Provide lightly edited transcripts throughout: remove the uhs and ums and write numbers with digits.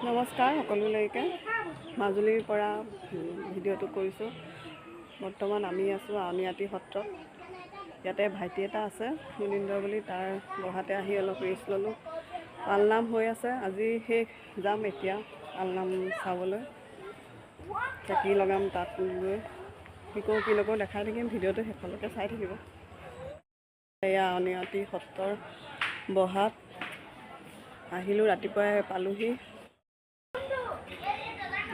নমস্কাৰ সকলোলৈকে মাজুলীৰ পৰা ভিডিঅ'টো কৰিছোঁ। বৰ্তমান আমি আছোঁ আউনীআটী সত্ৰত। ইয়াতে ভাইটি এটা আছে মুনীন্দ্ৰ বুলি, তাৰ বহাতে আহি অলপ ৰেষ্ট ল'লোঁ। পালনাম হৈ আছে, আজি শেষ। যাম এতিয়া পালনাম চাবলৈ। চাকি লগাম তাত গৈ। কি নকৰোঁ দেখাই থাকিম, ভিডিঅ'টো শেষলৈকে চাই থাকিব। এয়া আউনীআটী সত্ৰৰ বহাত আহিলোঁ, ৰাতিপুৱাই পালোহি।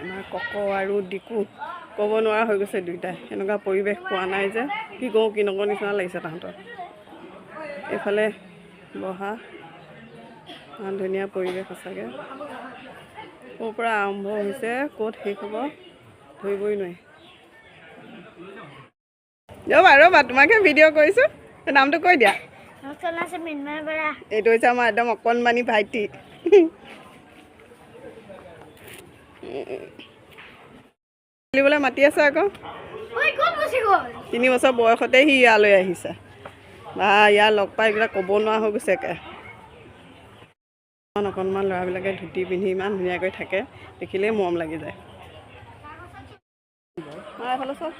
আমাৰ কক আৰু ডিকু ক'ব নোৱাৰা হৈ গৈছে দুইটাই। এনেকুৱা পৰিৱেশ পোৱা নাই যে, কি কওঁ কি নকওঁ নিচিনা লাগিছে তাহাঁতৰ। এইফালে বহা, ইমান ধুনীয়া পৰিৱেশ সঁচাকৈ। ক'ৰ পৰা আৰম্ভ হৈছে ক'ত শেষ হ'ব ধৰিবই নোৱাৰি। ৰ'বা তোমাকে ভিডিঅ' কৰিছোঁ, নামটো কৈ দিয়া। এইটো হৈছে আমাৰ একদম অকণমানি ভাইটি। খেলিবলৈ মাতি আছে আকৌ। 3 বছৰ বয়সতে সি ইয়ালৈ আহিছে। বা ইয়াৰ লগ পাই এইবিলাক ক'ব নোৱাৰা হৈ গৈছে একে। অকণমান ল'ৰাবিলাকে ধুতি পিন্ধি ইমান ধুনীয়াকৈ থাকে, দেখিলেই মৰম লাগি যায়। এইফালে চব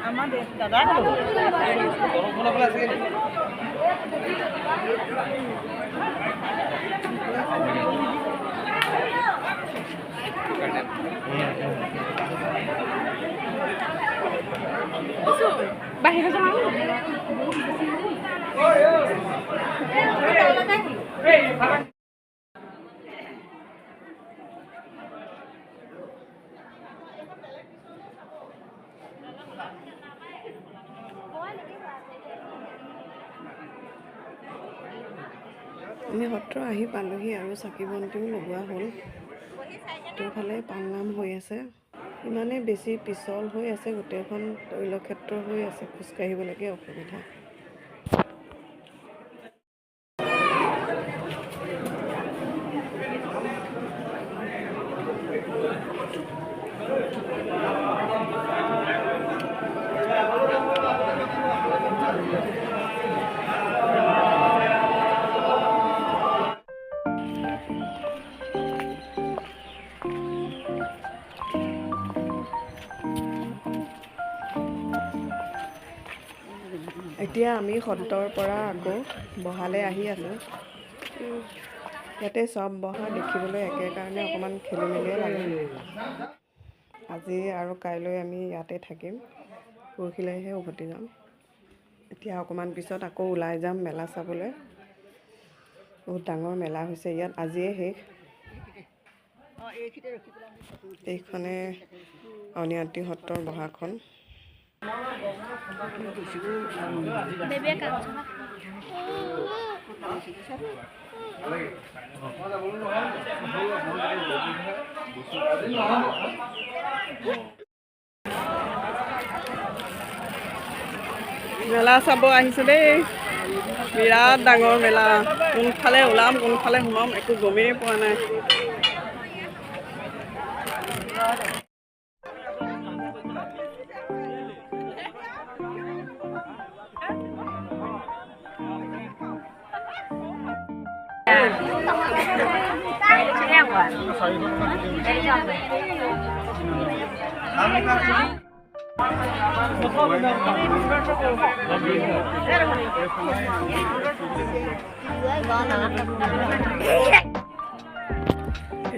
আমাৰ দাদা বাহিৰ আমি সত্ৰ আহি পালোহি আৰু চাকি বন্তিও লগোৱা হ'ল। গোটেইফালে পালনাম হৈ আছে। ইমানেই বেছি পিছল হৈ আছে, গোটেইখন তৈলক্ষেত্ৰ হৈ আছে, খোজকাঢ়িবলৈকে অসুবিধা। এতিয়া আমি সত্ৰৰ পৰা আকৌ বহালৈ আহি আছোঁ। ইয়াতে চব বহা দেখিবলৈ একে কাৰণে অকণমান খেলি মেলিয়ে লাগে। আজি আৰু কাইলৈ আমি ইয়াতে থাকিম, পৰহিলৈহে উভতি যাম। এতিয়া অকণমান পিছত আকৌ ওলাই যাম মেলা চাবলৈ। বহুত ডাঙৰ মেলা হৈছে ইয়াত, আজিয়ে শেষ। এইখনে আউনীআটী সত্ৰৰ বহাখন। মেলা চাব আহিছোঁ দেই, বিৰাট ডাঙৰ মেলা। কোনফালে ওলাম কোনফালে সোমাম একো গমেই পোৱা নাই।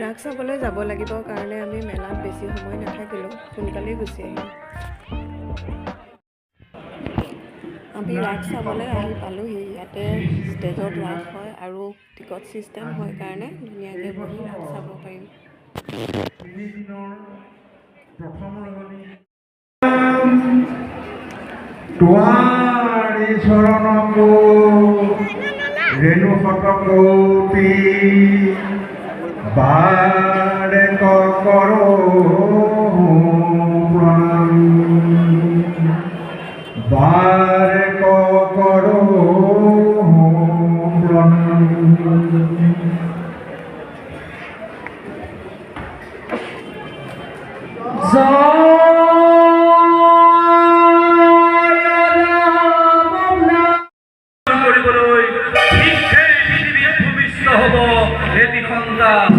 ৰাস চাবলৈ যাব লাগিব কাৰণে আমি মেলাত বেছি সময় নাথাকিলোঁ, সোনকালেই গুচি আহিলোঁ। আমি ৰাস চাবলৈ আহি পালোহি। ইয়াতে ষ্টেজত ৰাস হয় আৰু টিকট ছিষ্টেম হয় কাৰণে ধুনীয়াকৈ বহি ৰাস চাব পাৰিম। তোমাৰি শৰণ ৰেণু শতকোটি বাৰে কৰো প্ৰণাম বাৰে কৰো কৰিবলৈ শিক্ষাই পৃথিৱীত ভূমিষ্ঠ হ'ব এটি সন্তান।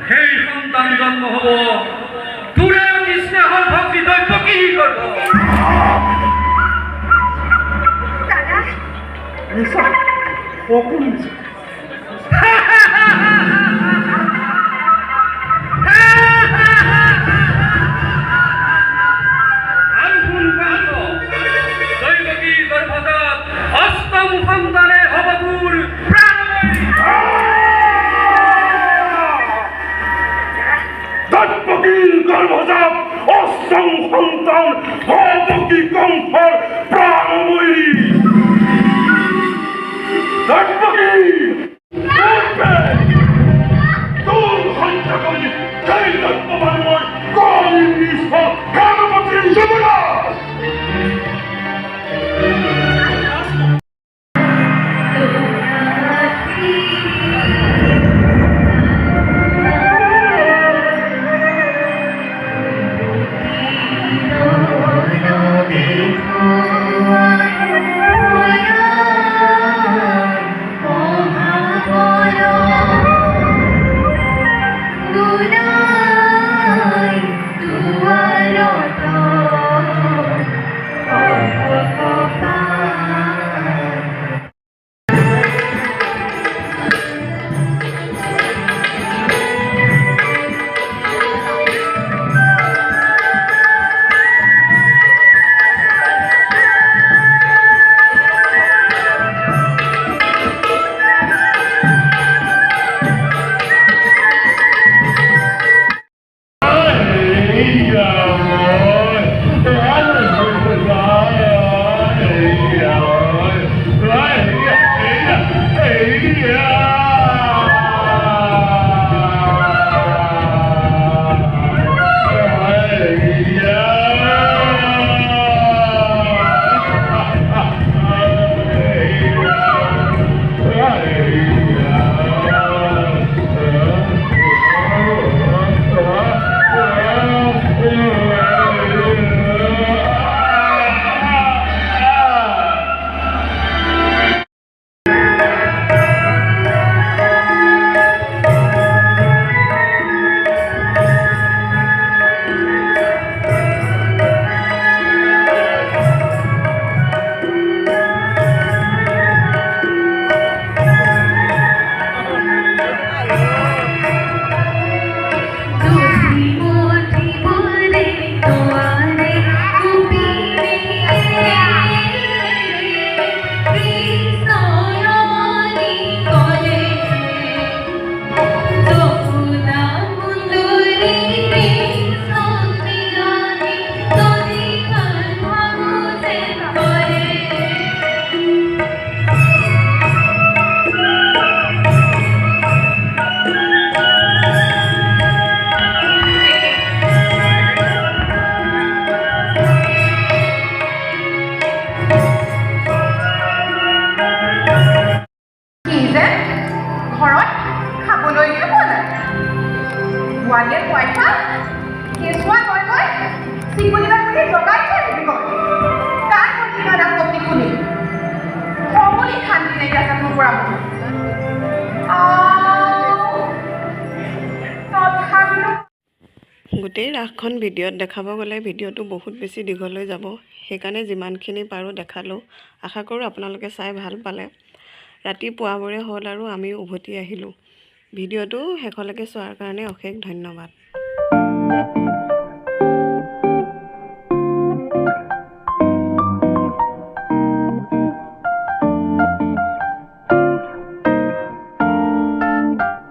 সেই সন্তান জন্ম হ'ব তোৰে অতি স্নেহৰ ভক্তি দৈত্য কি কৰিব? অষ্টম সন্তানে হ'ব তোৰ দৈত্যকীৰ গৰ্ভজাত অষ্টম সন্তান ভবকী কংসৰ প্ৰাণময়ী দৈত্যকী তোৰ হত্যা কৰি সেই দৈত্যবান্ময় কলিৰ নিষ্ঠ গণপতিৰ যুবৰাজ গোটেই ৰাসখন ভিডিঅ'ত দেখাব গ'লে ভিডিঅ'টো বহুত বেছি দীঘল হৈ যাব, সেইকাৰণে যিমানখিনি পাৰোঁ দেখালোঁ। আশা কৰোঁ আপোনালোকে চাই ভাল পালে। ৰাতি পুৱাবোৰে হ'ল আৰু আমি উভতি আহিলোঁ। ভিডিঅ'টো শেষলৈকে চোৱাৰ কাৰণে অশেষ ধন্যবাদ।